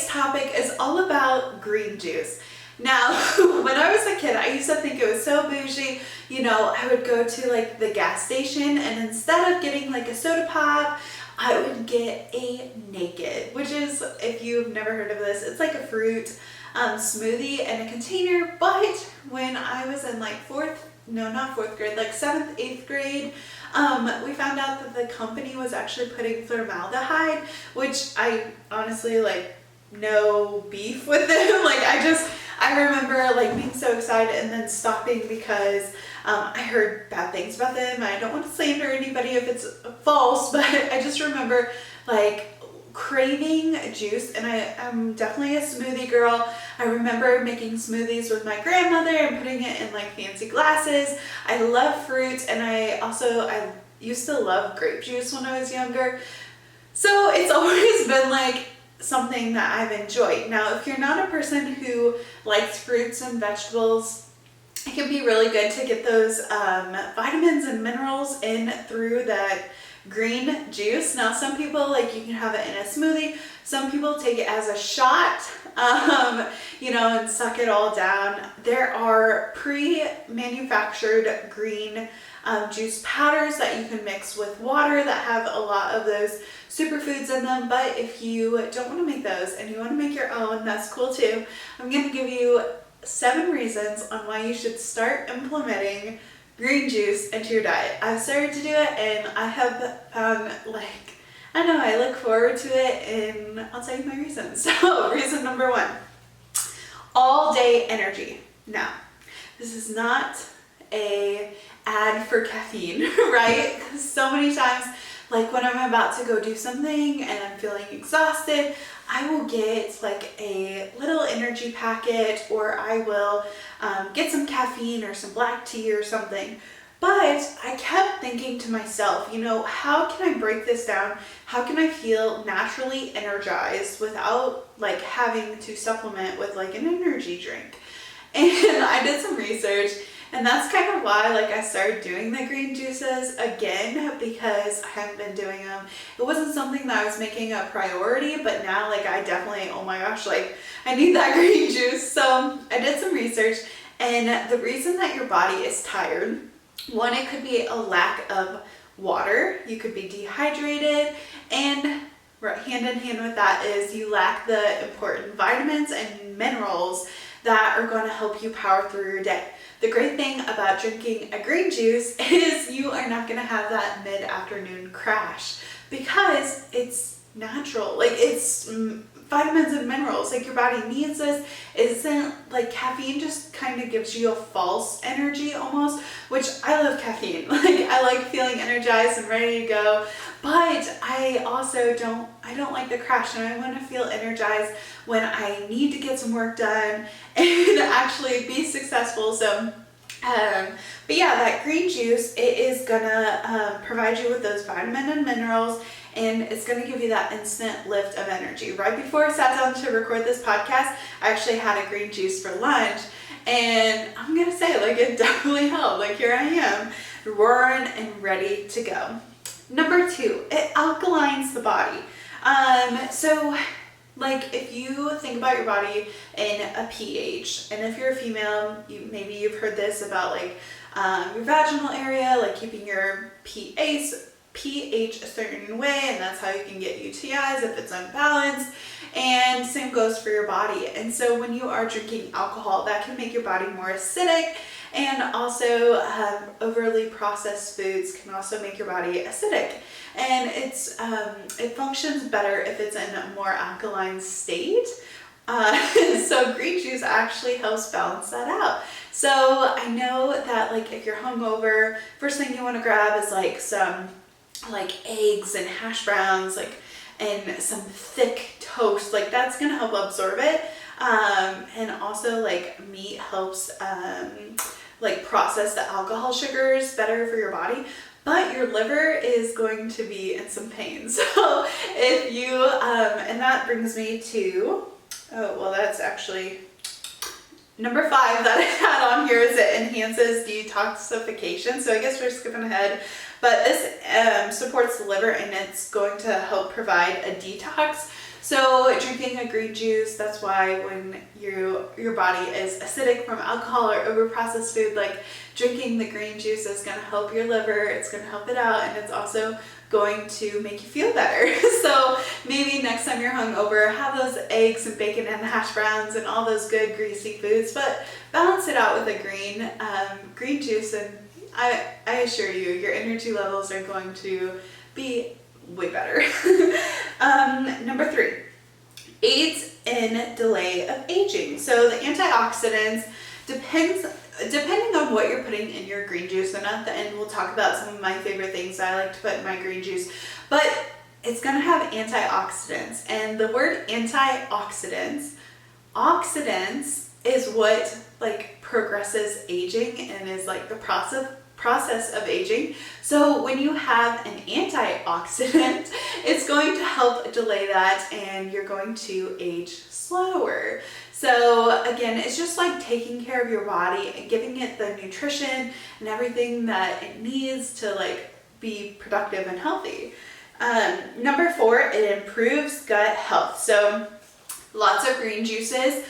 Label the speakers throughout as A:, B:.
A: topic is all about green juice. Now, when I was a kid, I used to think it was so bougie. You know, I would go to like the gas station and instead of getting like a soda pop, I would get a Naked, which is, if you've never heard of this, it's like a fruit smoothie in a container. But when I was in like not fourth grade, like 7th, 8th grade, we found out that the company was actually putting formaldehyde, which I honestly like no beef with them. Like I remember like being so excited and then stopping because I heard bad things about them. I don't want to slander anybody if it's false, but I just remember like craving juice, and I'm definitely a smoothie girl. I remember making smoothies with my grandmother and putting it in like fancy glasses. I love fruits, and I used to love grape juice when I was younger. So it's always been like something that I've enjoyed. Now, if you're not a person who likes fruits and vegetables, it can be really good to get those vitamins and minerals in through that green juice. Now, some people, like, you can have it in a smoothie. Some people take it as a shot, and suck it all down. There are pre-manufactured green juice powders that you can mix with water that have a lot of those superfoods in them. But if you don't want to make those and you want to make your own, that's cool too. I'm going to give you 7 reasons on why you should start implementing green juice into your diet. I've started to do it and I have found, I look forward to it, and I'll tell you my reasons. So, reason number 1, all day energy. Now, this is not a ad for caffeine, right? So many times, like when I'm about to go do something and I'm feeling exhausted, I will get like a little energy packet, or I will get some caffeine or some black tea or something. But I kept thinking to myself, how can I break this down? How can I feel naturally energized without like having to supplement with like an energy drink? And I did some research, and that's kind of why I started doing the green juices again, because I haven't been doing them. It wasn't something that I was making a priority, but now I definitely, oh my gosh, I need that green juice. So I did some research, and the reason that your body is tired, 1, it could be a lack of water. You could be dehydrated, and hand in hand with that is you lack the important vitamins and minerals that are going to help you power through your day. The great thing about drinking a green juice is you are not going to have that mid-afternoon crash, because it's natural. It's vitamins and minerals. Your body needs this. It isn't caffeine just kind of gives you a false energy almost, which I love caffeine. I like feeling energized and ready to go, but I also don't like the crash, and I want to feel energized when I need to get some work done and actually be successful. So but yeah, that green juice, it is gonna provide you with those vitamins and minerals, and it's gonna give you that instant lift of energy. Right before I sat down to record this podcast, I actually had a green juice for lunch, and I'm gonna say it definitely helped. Here I am, roaring and ready to go. Number 2, it alkalines the body. So if you think about your body in a pH, and if you're a female, maybe you've heard this about your vaginal area, keeping your pH a certain way, and that's how you can get UTIs if it's unbalanced. And same goes for your body. And so when you are drinking alcohol, that can make your body more acidic, and also overly processed foods can also make your body acidic. And it functions better if it's in a more alkaline state. So green juice actually helps balance that out. So I know that if you're hungover, first thing you want to grab is some eggs and hash browns, and some thick toast. That's gonna help absorb it. And also meat helps process the alcohol sugars better for your body. But your liver is going to be in some pain. So if you, and that brings me to, that's actually number 5 that I had on here, is it enhances detoxification. So I guess we're skipping ahead, but this supports the liver, and it's going to help provide a detox. So drinking a green juice, that's why when your body is acidic from alcohol or over processed food, like drinking the green juice is going to help your liver, it's going to help it out, and it's also going to make you feel better. So maybe next time you're hungover, have those eggs and bacon and hash browns and all those good greasy foods, but balance it out with a green juice, and I assure you, your energy levels are going to be way better. Number 3, aids in delay of aging. So the antioxidants, depending on what you're putting in your green juice, and at the end we'll talk about some of my favorite things I like to put in my green juice, but it's going to have antioxidants. And the word oxidants is what like progresses aging and is like the process of aging. So when you have an antioxidant, it's going to help delay that, and you're going to age slower. So again, it's just like taking care of your body and giving it the nutrition and everything that it needs to like be productive and healthy. Number 4, it improves gut health. So lots of green juices,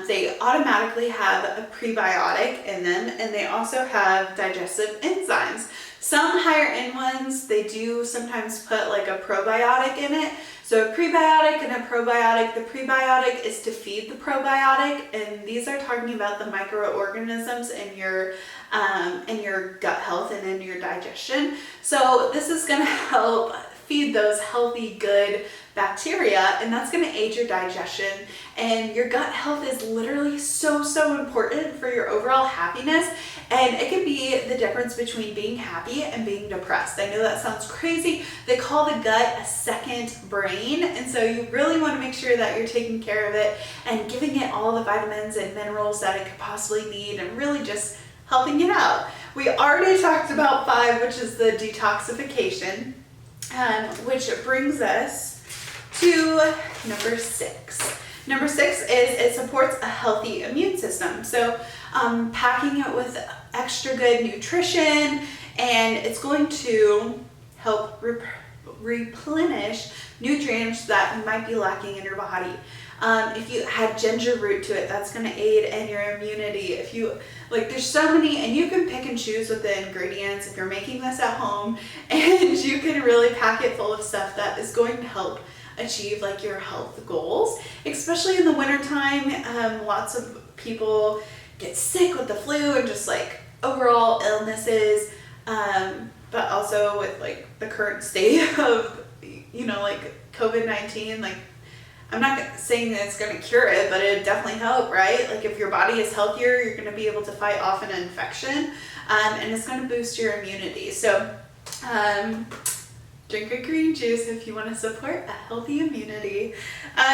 A: they automatically have a prebiotic in them, and they also have digestive enzymes. Some higher end ones, they do sometimes put like a probiotic in it. So a prebiotic and a probiotic. The prebiotic is to feed the probiotic, and these are talking about the microorganisms in your gut health and in your digestion. So this is going to help feed those healthy, good bacteria, and that's going to aid your digestion. And your gut health is literally so important for your overall happiness, and it can be the difference between being happy and being depressed. I know that sounds crazy. They call the gut a second brain, and so you really want to make sure that you're taking care of it and giving it all the vitamins and minerals that it could possibly need, and really just helping it out. We already talked about 5, which is the detoxification, which brings us to number 6. Number 6 is it supports a healthy immune system. So packing it with extra good nutrition, and it's going to help replenish nutrients that you might be lacking in your body. If you add ginger root to it, that's going to aid in your immunity. If you there's so many, and you can pick and choose with the ingredients if you're making this at home, and you can really pack it full of stuff that is going to help achieve like your health goals, especially in the wintertime. Lots of people get sick with the flu and just like overall illnesses, but also with like the current state of like COVID-19, like I'm not saying that it's going to cure it, but it definitely help, right? Like if your body is healthier, you're going to be able to fight off an infection, and it's going to boost your immunity. So drink a green juice if you want to support a healthy immunity.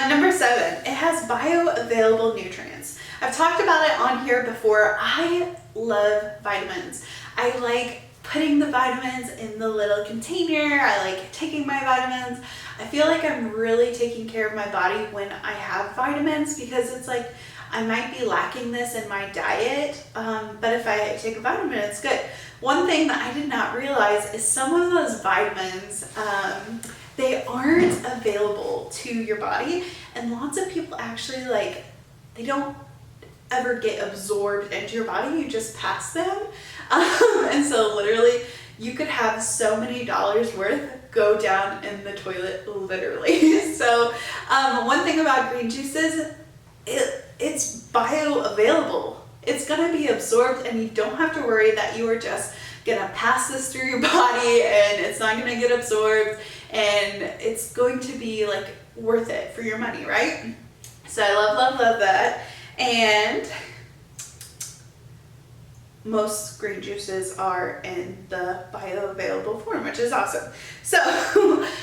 A: Number 7, it has bioavailable nutrients. I've talked about it on here before. I love vitamins. I like putting the vitamins in the little container. I like taking my vitamins. I feel like I'm really taking care of my body when I have vitamins, because it's like I might be lacking this in my diet, but if I take a vitamin, it's good. One thing that I did not realize is some of those vitamins, they aren't available to your body, and lots of people actually they don't ever get absorbed into your body, you just pass them. And so literally you could have so many dollars worth go down in the toilet, literally. So one thing about green juices, it's bioavailable. It's gonna be absorbed, and you don't have to worry that you are just gonna pass this through your body and it's not gonna get absorbed, and it's going to be like worth it for your money, right? So I love that. And most green juices are in the bioavailable form, which is awesome. So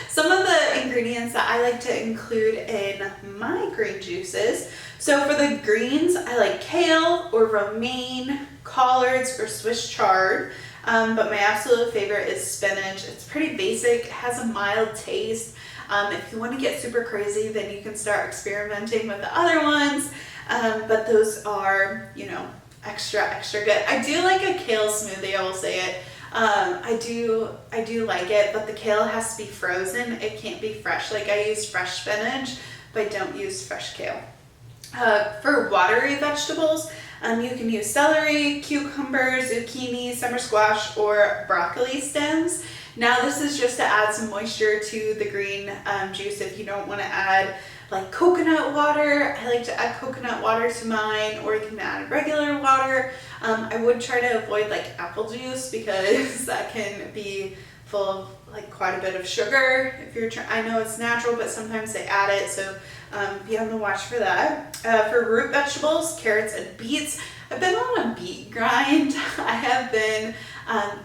A: some of the ingredients that I like to include in my green juices. So for the greens, I like kale or romaine, collards or Swiss chard. But my absolute favorite is spinach. It's pretty basic, it has a mild taste. If you want to get super crazy, then you can start experimenting with the other ones. But those are, extra good. I do like a kale smoothie, I will say it. I do like it, but the kale has to be frozen. It can't be fresh. Like I use fresh spinach, but I don't use fresh kale. For watery vegetables, you can use celery, cucumber, zucchini, summer squash, or broccoli stems. Now this is just to add some moisture to the green juice if you don't want to add like coconut water. I like to add coconut water to mine, or you can add regular water. I would try to avoid like apple juice because that can be full of like quite a bit of sugar. If you're I know it's natural, but sometimes they add it, so be on the watch for that. For root vegetables, carrots and beets, I've been on a beet grind. I have been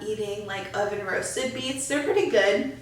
A: eating like oven roasted beets. They're pretty good,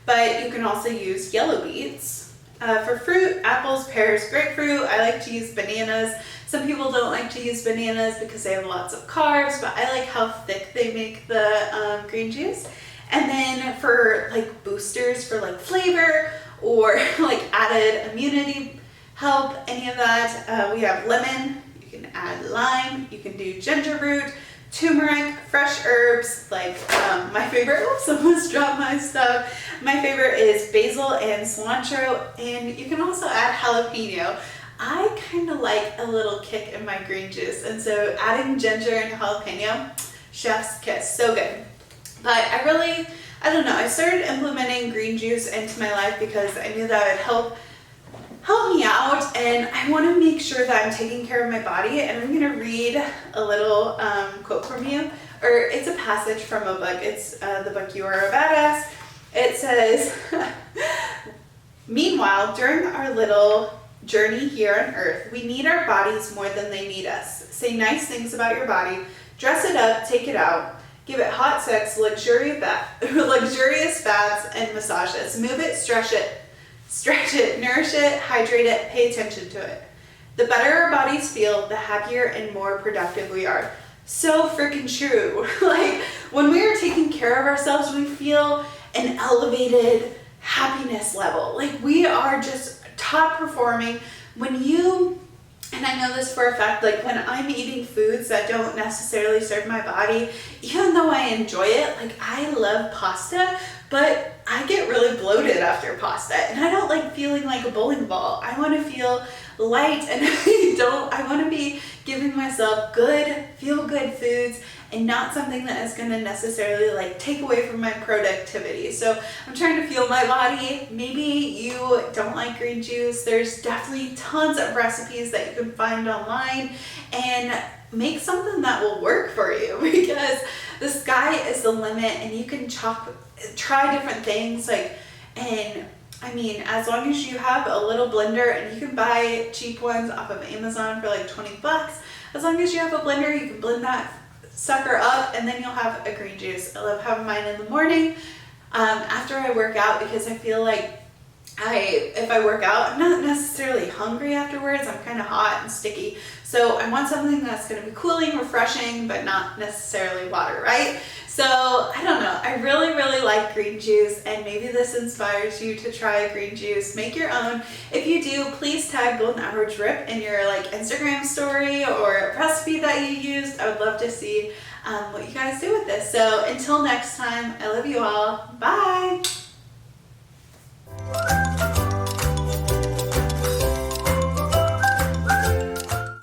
A: but you can also use yellow beets. For fruit, apples, pears, grapefruit. I like to use bananas. Some people don't like to use bananas because they have lots of carbs, but I like how thick they make the green juice. And then for like boosters for like flavor or like added immunity help, any of that, we have lemon. You can add lime. You can do ginger root, turmeric, fresh herbs, like my favorite, oops, almost dropped my stuff. My favorite is basil and cilantro, and you can also add jalapeno. I kind of like a little kick in my green juice, and so adding ginger and jalapeno, chef's kiss, so good. But I don't know, I started implementing green juice into my life because I knew that it would help me out, and I want to make sure that I'm taking care of my body. And I'm going to read a little quote from you, or it's a passage from a book. It's the book You Are a Badass. It says, meanwhile, during our little journey here on earth, we need our bodies more than they need us. Say nice things about your body, dress it up, take it out, give it hot sex, luxurious baths, and massages. Move it, stretch it, nourish it, hydrate it, pay attention to it. The better our bodies feel, the happier and more productive we are. So freaking true. Like when we are taking care of ourselves, we feel an elevated happiness level. Like we are just top performing. And I know this for a fact, like when I'm eating foods that don't necessarily serve my body, even though I enjoy it, like I love pasta, but I get really bloated after pasta, and I don't like feeling like a bowling ball. I want to feel light, and I want to be giving myself good, feel good foods, and not something that is going to necessarily like take away from my productivity. So I'm trying to feel my body. Maybe you don't like green juice. There's definitely tons of recipes that you can find online, and make something that will work for you, because the sky is the limit, and you can try different things. And I mean, as long as you have a little blender, and you can buy cheap ones off of Amazon for like 20 bucks. As long as you have a blender, you can blend that sucker up, and then you'll have a green juice. I love having mine in the morning after I work out, because I feel like if I work out, I'm not necessarily hungry afterwards. I'm kind of hot and sticky. So I want something that's going to be cooling, refreshing, but not necessarily water, right? So I don't know. I really, really like green juice, and maybe this inspires you to try a green juice. Make your own. If you do, please tag Golden Hour Drip in your like Instagram story or recipe that you used. I would love to see what you guys do with this. So until next time, I love you all. Bye.